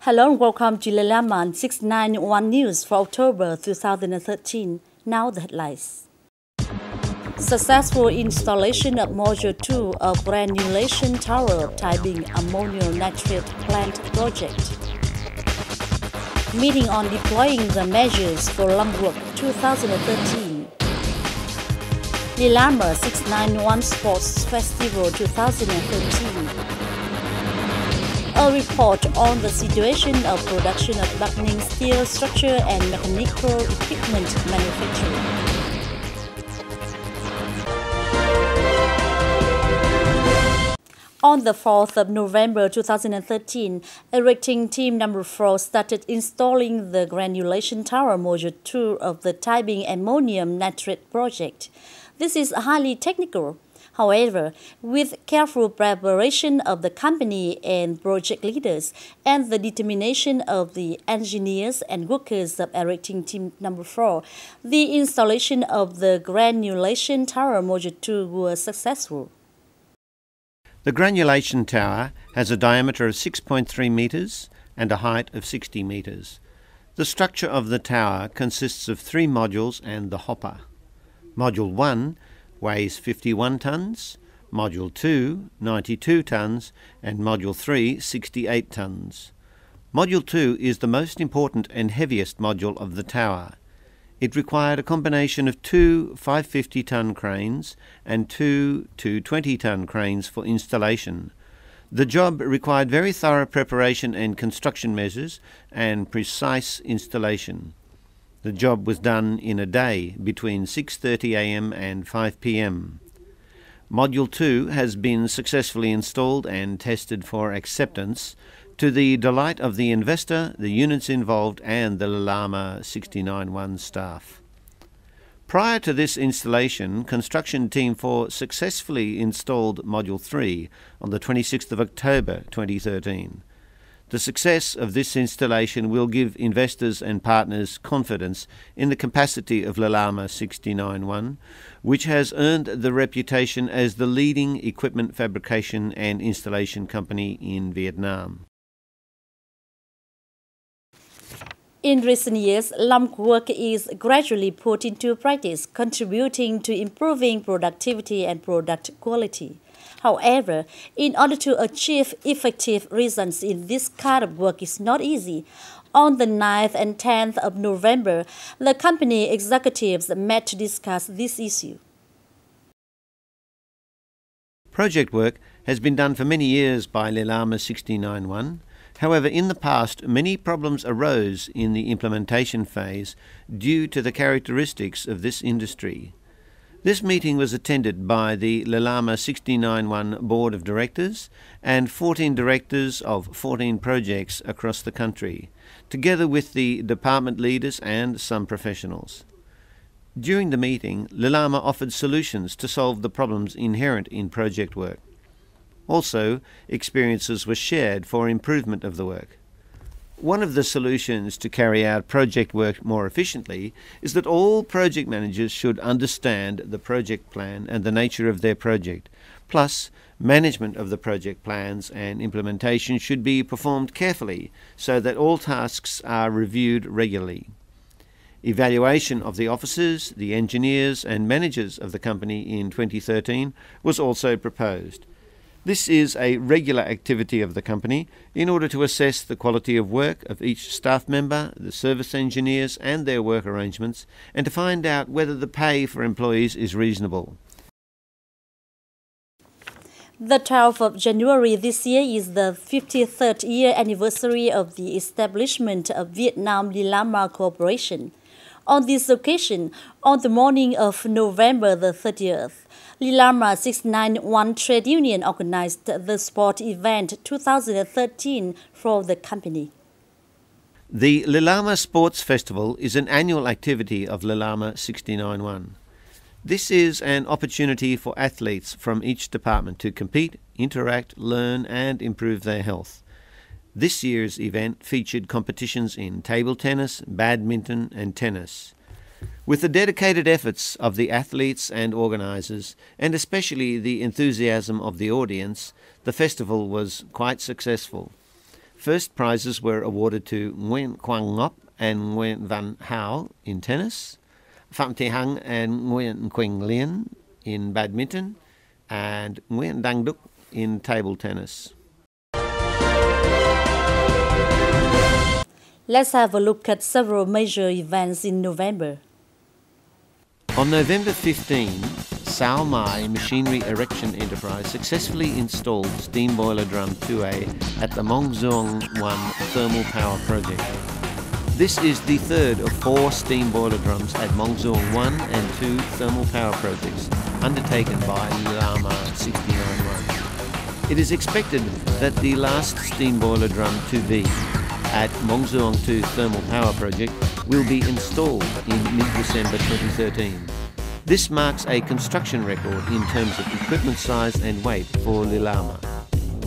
Hello and welcome to Lelaman 691 News for October 2013. Now the headlines. Successful installation of Module 2 of Granulation Tower Taibing Ammonium Nitrate Plant Project. Meeting on deploying the measures for Lombok 2013. Lelaman 691 Sports Festival 2013. A report on the situation of production of buckling steel structure and mechanical equipment manufacturing. On the 4th of November 2013, erecting team number 4 started installing the granulation tower module 2 of the Taibing Ammonium Nitrate project. This is highly technical. However, with careful preparation of the company and project leaders and the determination of the engineers and workers of erecting team number 4, the installation of the granulation tower module 2 was successful. The granulation tower has a diameter of 6.3 metres and a height of 60 metres. The structure of the tower consists of 3 modules and the hopper. Module 1 weighs 51 tonnes, Module 2 92 tonnes and Module 3 68 tonnes. Module 2 is the most important and heaviest module of the tower. It required a combination of 2 550-tonne cranes and 2 220-tonne cranes for installation. The job required very thorough preparation and construction measures and precise installation. The job was done in a day between 6:30 a.m. and 5 p.m. Module 2 has been successfully installed and tested for acceptance to the delight of the investor, the units involved and the Lelaman 691 staff. Prior to this installation, Construction Team 4 successfully installed Module 3 on the 26th of October 2013. The success of this installation will give investors and partners confidence in the capacity of Lelaman 691, which has earned the reputation as the leading equipment fabrication and installation company in Vietnam. In recent years, lump work is gradually put into practice, contributing to improving productivity and product quality. However, in order to achieve effective results in this kind of work is not easy. On the 9th and 10th of November, the company executives met to discuss this issue. Project work has been done for many years by Lelaman 691. However, in the past, many problems arose in the implementation phase due to the characteristics of this industry. This meeting was attended by the Lelaman 691 Board of Directors and 14 directors of 14 projects across the country, together with the department leaders and some professionals. During the meeting, Lelaman offered solutions to solve the problems inherent in project work. Also, experiences were shared for improvement of the work. One of the solutions to carry out project work more efficiently is that all project managers should understand the project plan and the nature of their project. Plus, management of the project plans and implementation should be performed carefully so that all tasks are reviewed regularly. Evaluation of the officers, the engineers and managers of the company in 2013 was also proposed. This is a regular activity of the company in order to assess the quality of work of each staff member, the service engineers and their work arrangements, and to find out whether the pay for employees is reasonable. The 12th of January this year is the 53rd year anniversary of the establishment of Vietnam Lelaman Corporation. On this occasion, on the morning of November the 30th, Lelaman 691 Trade Union organized the Sport Event 2013 for the company. The Lelaman Sports Festival is an annual activity of Lelaman 691. This is an opportunity for athletes from each department to compete, interact, learn and improve their health. This year's event featured competitions in table tennis, badminton and tennis. With the dedicated efforts of the athletes and organisers, and especially the enthusiasm of the audience, the festival was quite successful. First prizes were awarded to Nguyen Quang Ngop and Nguyen Van Hao in tennis, Phạm Thị Hằng and Nguyen Quỳnh Liên in badminton, and Nguyen Đăng Đúc in table tennis. Let's have a look at several major events in November. On November 15, Sao Mai Machinery Erection Enterprise successfully installed steam boiler drum 2A at the Mong Duong 1 thermal power project. This is the third of 4 steam boiler drums at Mong Duong 1 and 2 thermal power projects undertaken by Lilama 69-1. It is expected that the last steam boiler drum 2B at Mong Duong 2 thermal power project will be installed in mid-December 2013. This marks a construction record in terms of equipment size and weight for Lilama.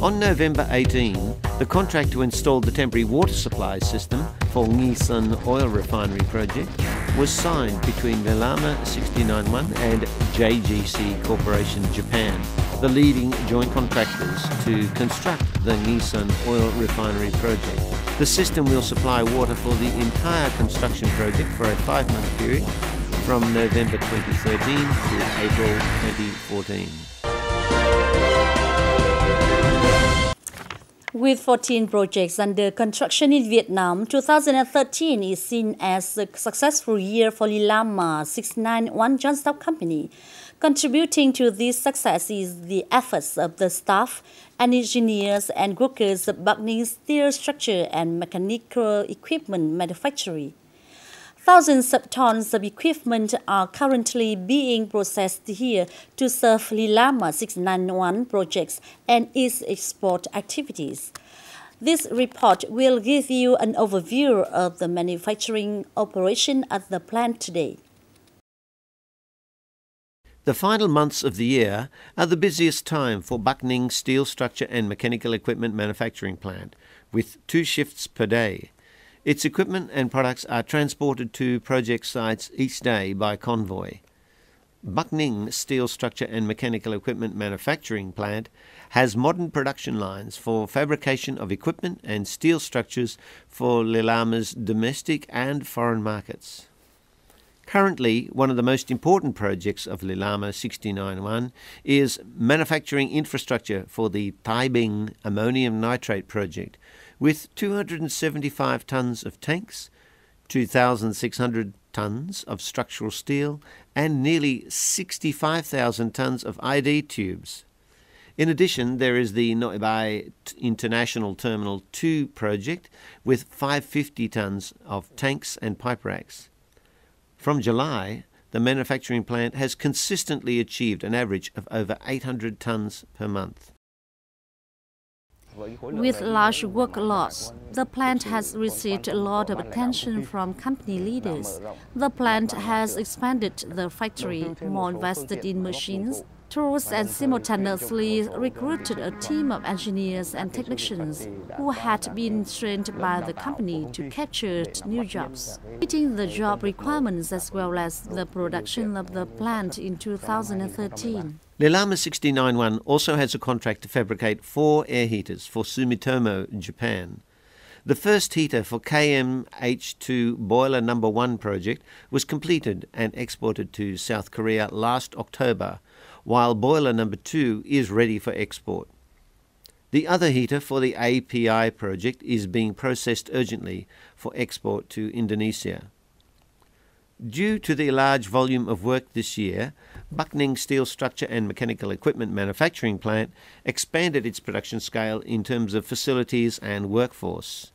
On November 18, the contract to install the temporary water supply system for Nghi oil refinery project was signed between Lilama 69-1 and JGC Corporation Japan, the leading joint contractors to construct the Nghi oil refinery project. The system will supply water for the entire construction project for a 5-month period from November 2013 to April 2014. With 14 projects under construction in Vietnam, 2013 is seen as a successful year for Lilama 691 Joint Stock Company. Contributing to this success is the efforts of the staff and engineers and workers of Bắc Ninh Steel Structure and Mechanical Equipment Manufacturing. Thousands of tons of equipment are currently being processed here to serve Lilama 691 projects and its export activities. This report will give you an overview of the manufacturing operation at the plant today. The final months of the year are the busiest time for Bắc Ninh Steel Structure and Mechanical Equipment Manufacturing Plant, with 2 shifts per day. Its equipment and products are transported to project sites each day by convoy. Bắc Ninh Steel Structure and Mechanical Equipment Manufacturing Plant has modern production lines for fabrication of equipment and steel structures for Lilama's domestic and foreign markets. Currently, one of the most important projects of Lilama 69-1 is manufacturing infrastructure for the Tai Binh ammonium nitrate project, with 275 tons of tanks, 2,600 tons of structural steel, and nearly 65,000 tons of ID tubes. In addition, there is the Nội Bài International Terminal 2 project with 550 tons of tanks and pipe racks. From July, the manufacturing plant has consistently achieved an average of over 800 tons per month. With large workloads, the plant has received a lot of attention from company leaders. The plant has expanded the factory, more invested in machines, tools, and simultaneously recruited a team of engineers and technicians who had been trained by the company to capture new jobs, meeting the job requirements as well as the production of the plant in 2013. Lilama 69-1 also has a contract to fabricate 4 air heaters for Sumitomo, Japan. The first heater for KMH2 Boiler No. 1 project was completed and exported to South Korea last October, while Boiler No. 2 is ready for export. The other heater for the API project is being processed urgently for export to Indonesia. Due to the large volume of work this year, Bắc Ninh Steel Structure and Mechanical Equipment Manufacturing Plant expanded its production scale in terms of facilities and workforce.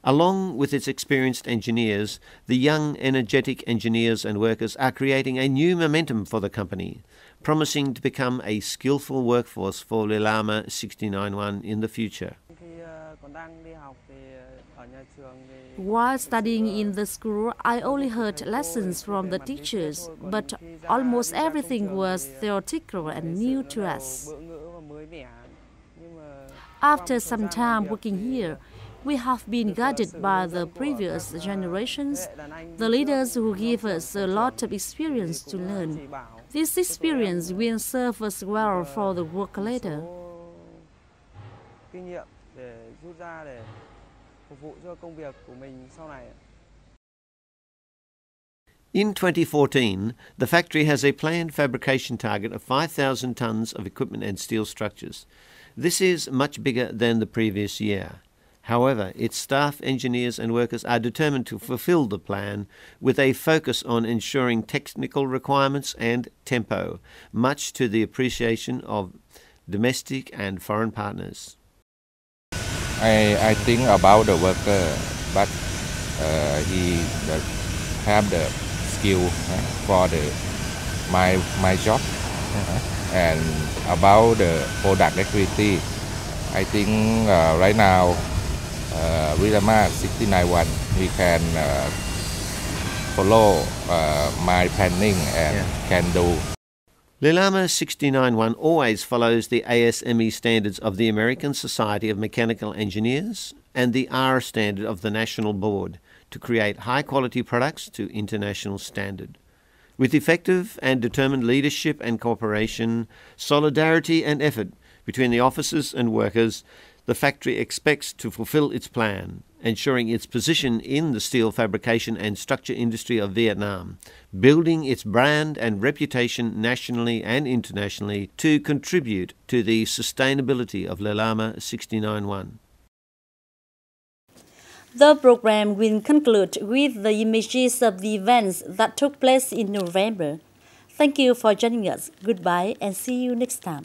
Along with its experienced engineers, the young, energetic engineers and workers are creating a new momentum for the company, promising to become a skillful workforce for Lilama 69-1 in the future. While studying in the school, I only heard lessons from the teachers, but almost everything was theoretical and new to us. After some time working here, we have been guided by the previous generations, the leaders who give us a lot of experience to learn. This experience will serve us well for the work later. phục vụ cho công việc của mình sau này. In 2014, the factory has a planned fabrication target of 5,000 tonnes of equipment and steel structures. This is much bigger than the previous year. However, its staff, engineers and workers are determined to fulfill the plan with a focus on ensuring technical requirements and tempo, much to the appreciation of domestic and foreign partners. I think about the worker, but he have the skill for my job. And about the product equity, I think right now Rilama 691 we can follow my planning and can do. Lilama 691 always follows the ASME standards of the American Society of Mechanical Engineers and the R standard of the National Board to create high-quality products to international standard. With effective and determined leadership and cooperation, solidarity and effort between the officers and workers, the factory expects to fulfill its plan, ensuring its position in the steel fabrication and structure industry of Vietnam, building its brand and reputation nationally and internationally to contribute to the sustainability of Lilama 691. The program will conclude with the images of the events that took place in November. Thank you for joining us. Goodbye and see you next time.